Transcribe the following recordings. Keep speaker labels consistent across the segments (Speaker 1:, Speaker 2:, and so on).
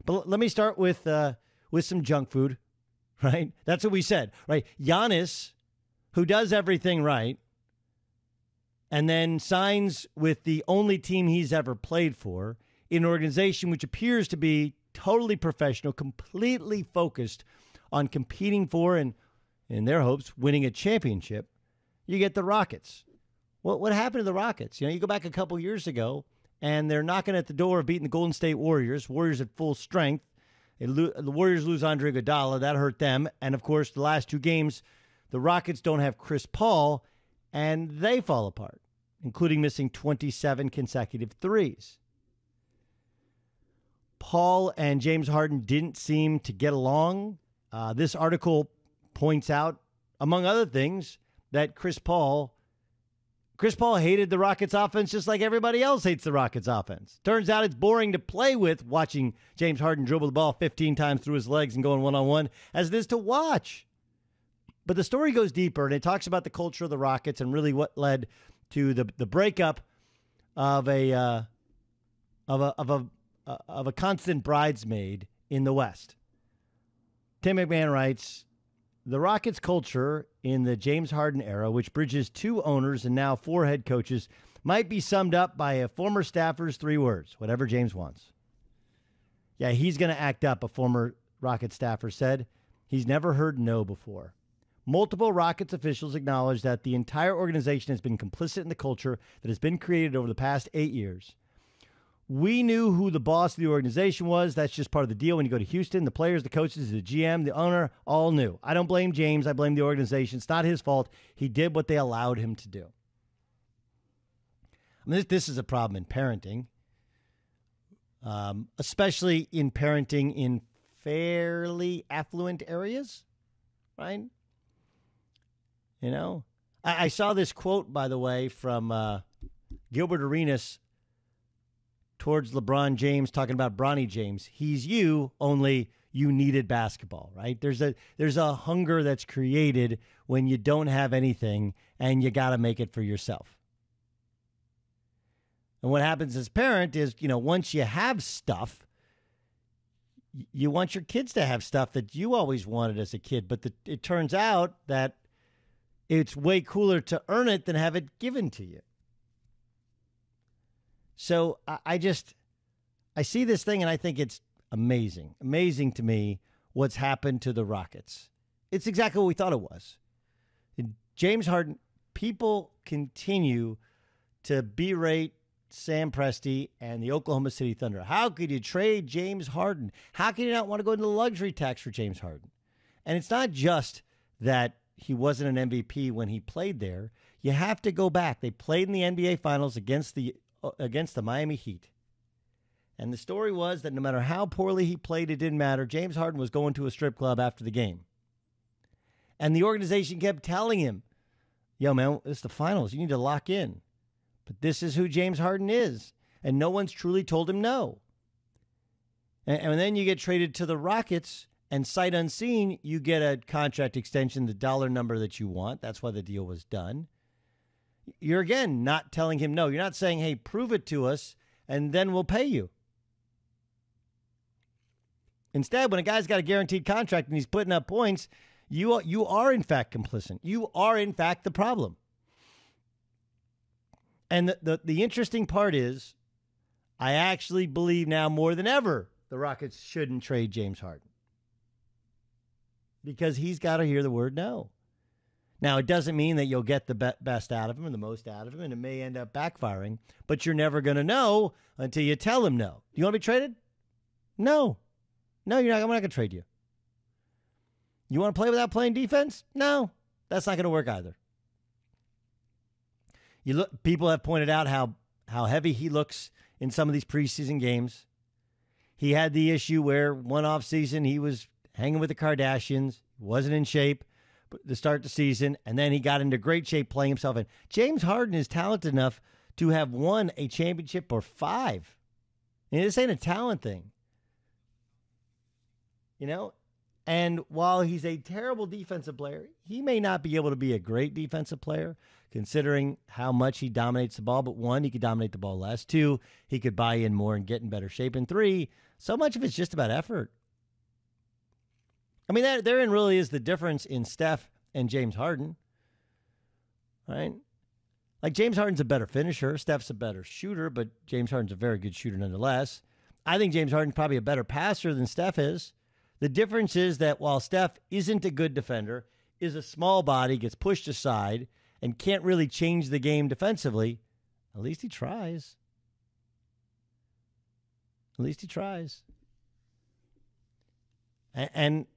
Speaker 1: But let me start with some junk food, right? That's what we said, right? Giannis, who does everything right, and then signs with the only team he's ever played for, in an organization which appears to be totally professional, completely focused on competing for and, in their hopes, winning a championship. You get the Rockets. What happened to the Rockets? You go back a couple years ago, and they're knocking at the door of beating the Golden State Warriors. Warriors at full strength. The Warriors lose Andre Iguodala. That hurt them. And, of course, the last two games, the Rockets don't have Chris Paul, and they fall apart, including missing 27 consecutive threes. Paul and James Harden didn't seem to get along. This article points out, among other things, that Chris Paul hated the Rockets offense just like everybody else hates the Rockets offense. Turns out it's boring to play with, watching James Harden dribble the ball 15 times through his legs and going one-on-one, as it is to watch. But the story goes deeper, and it talks about the culture of the Rockets and really what led to the breakup of a constant bridesmaid in the West. Tim McMahon writes, the Rockets culture in the James Harden era, which bridges two owners and now four head coaches, might be summed up by a former staffer's three words: whatever James wants. Yeah, he's going to act up, a former Rockets staffer said. He's never heard no before. Multiple Rockets officials acknowledge that the entire organization has been complicit in the culture that has been created over the past 8 years. We knew who the boss of the organization was. That's just part of the deal. When you go to Houston, the players, the coaches, the GM, the owner, all knew. I don't blame James. I blame the organization. It's not his fault. He did what they allowed him to do. I mean, this is a problem in parenting, especially in parenting in fairly affluent areas, right? You know, I saw this quote, by the way, from Gilbert Arenas towards LeBron James, talking about Bronny James. He's you, only you needed basketball, right? There's a hunger that's created when you don't have anything and you got to make it for yourself. And what happens as a parent is, once you have stuff, you want your kids to have stuff that you always wanted as a kid. But it turns out that it's way cooler to earn it than have it given to you. So I see this thing and I think it's amazing to me what's happened to the Rockets. It's exactly what we thought it was. James Harden, people continue to berate Sam Presti and the Oklahoma City Thunder. How could you trade James Harden? How can you not want to go into the luxury tax for James Harden? And it's not just that he wasn't an MVP when he played there. You have to go back. They played in the NBA Finals against the Miami Heat. And the story was that no matter how poorly he played, it didn't matter. James Harden was going to a strip club after the game. And the organization kept telling him, yo, man, it's the finals. You need to lock in. But this is who James Harden is. And no one's truly told him no. And then you get traded to the Rockets, and sight unseen, you get a contract extension, the dollar number that you want. That's why the deal was done. You're, again, not telling him no. You're not saying, hey, prove it to us, and then we'll pay you. Instead, when a guy's got a guaranteed contract and he's putting up points, you are in fact complicit. You are, in fact, the problem. And the interesting part is, I actually believe now more than ever the Rockets shouldn't trade James Harden. Because he's got to hear the word no. Now, it doesn't mean that you'll get the best out of him and the most out of him, and it may end up backfiring, but you're never going to know until you tell him no. Do you want to be traded? No. No, you're not. I'm not going to trade you. You want to play without playing defense? No, that's not going to work either. People have pointed out how heavy he looks in some of these preseason games. He had the issue where one off season he was hanging with the Kardashians, wasn't in shape to start the season, and then he got into great shape playing himself in. James Harden is talented enough to have won a championship or 5. And this ain't a talent thing. And while he's a terrible defensive player, he may not be able to be a great defensive player, considering how much he dominates the ball. But 1, he could dominate the ball less. 2, he could buy in more and get in better shape. And 3, So much of it's just about effort. I mean, therein really is the difference in Steph and James Harden, right? Like, James Harden's a better finisher. Steph's a better shooter, but James Harden's a very good shooter nonetheless. I think James Harden's probably a better passer than Steph is. The difference is that while Steph isn't a good defender, is a small body, gets pushed aside, and can't really change the game defensively, at least he tries. At least he tries. And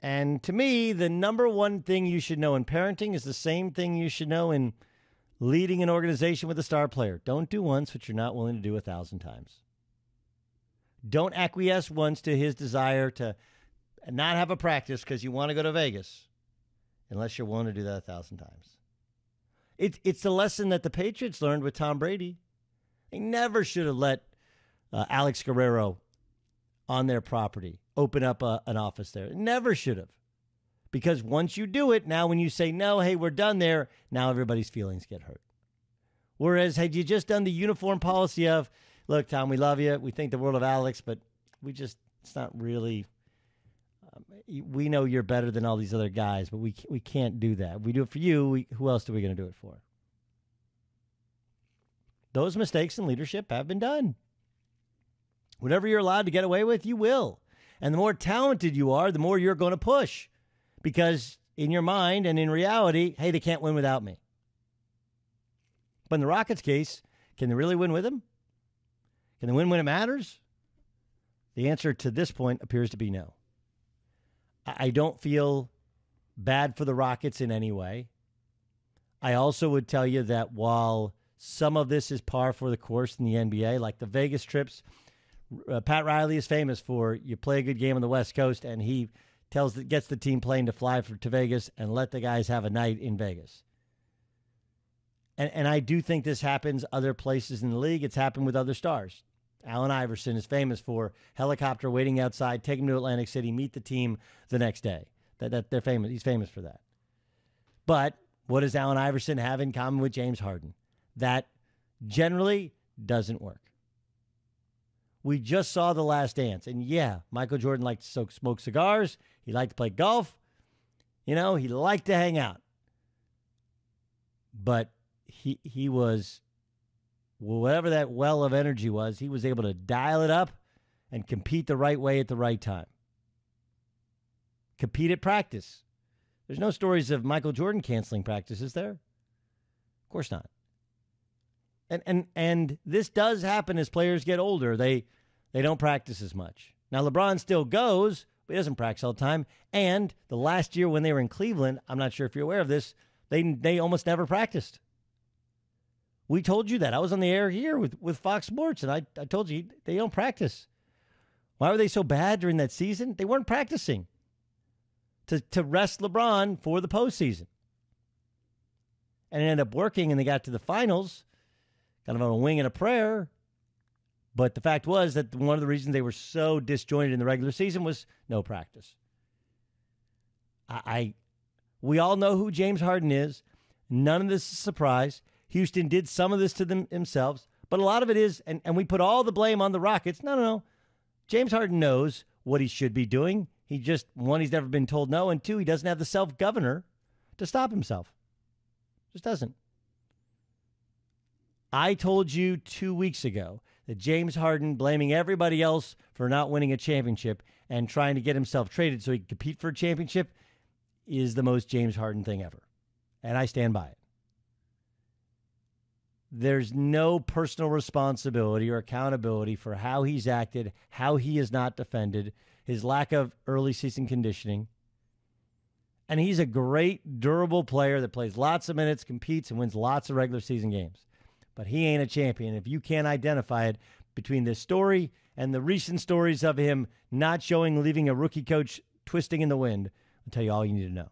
Speaker 1: to me, the number one thing you should know in parenting is the same thing you should know in leading an organization with a star player. Don't do once what you're not willing to do 1,000 times. Don't acquiesce once to his desire to not have a practice because you want to go to Vegas unless you're willing to do that 1,000 times. It's the lesson that the Patriots learned with Tom Brady. They never should have let Alex Guerrero on their property open up an office there. Never should have. Because once you do it, now when you say, no, hey, we're done there, now everybody's feelings get hurt. Whereas had you just done the uniform policy of, look, Tom, we love you. We think the world of Alex, but it's not really, we know you're better than all these other guys, but we can't do that. We do it for you. Who else are we going to do it for? Those mistakes in leadership have been done. Whatever you're allowed to get away with, you will. And the more talented you are, the more you're going to push. Because in your mind and in reality, hey, they can't win without me. But in the Rockets' case, can they really win with him? Can they win when it matters? The answer to this point appears to be no. I don't feel bad for the Rockets in any way. I also would tell you that while some of this is par for the course in the NBA, like the Vegas trips, Pat Riley is famous for, you play a good game on the West Coast and he gets the team plane to fly to Vegas and let the guys have a night in Vegas. And I do think this happens other places in the league. It's happened with other stars. Allen Iverson is famous for helicopter waiting outside, take him to Atlantic City, meet the team the next day. That they're famous. He's famous for that. But what does Allen Iverson have in common with James Harden? That generally doesn't work. We just saw The Last Dance. And yeah, Michael Jordan liked to smoke cigars. He liked to play golf. He liked to hang out. But he was, whatever that well of energy was, he was able to dial it up and compete the right way at the right time. Compete at practice. There's no stories of Michael Jordan canceling practice, is there? Of course not. And this does happen as players get older. They don't practice as much. Now, LeBron still goes, but he doesn't practice all the time. And the last year when they were in Cleveland, I'm not sure if you're aware of this, they almost never practiced. We told you that. I was on the air here with Fox Sports, and I told you they don't practice. Why were they so bad during that season? They weren't practicing to rest LeBron for the postseason. And it ended up working, and they got to the finals, kind of on a wing and a prayer. But the fact was that one of the reasons they were so disjointed in the regular season was no practice. We all know who James Harden is. None of this is a surprise. Houston did some of this to themselves, but a lot of it is, and we put all the blame on the Rockets. No. James Harden knows what he should be doing. He just, one, he's never been told no, and two, he doesn't have the self-governor to stop himself. Just doesn't. I told you 2 weeks ago that James Harden blaming everybody else for not winning a championship and trying to get himself traded so he can compete for a championship is the most James Harden thing ever. And I stand by it. There's no personal responsibility or accountability for how he's acted, how he is not defended, his lack of early season conditioning. And he's a great, durable player that plays lots of minutes, competes, and wins lots of regular season games. But he ain't a champion. If you can't identify it between this story and the recent stories of him not showing, leaving a rookie coach twisting in the wind, I'll tell you all you need to know.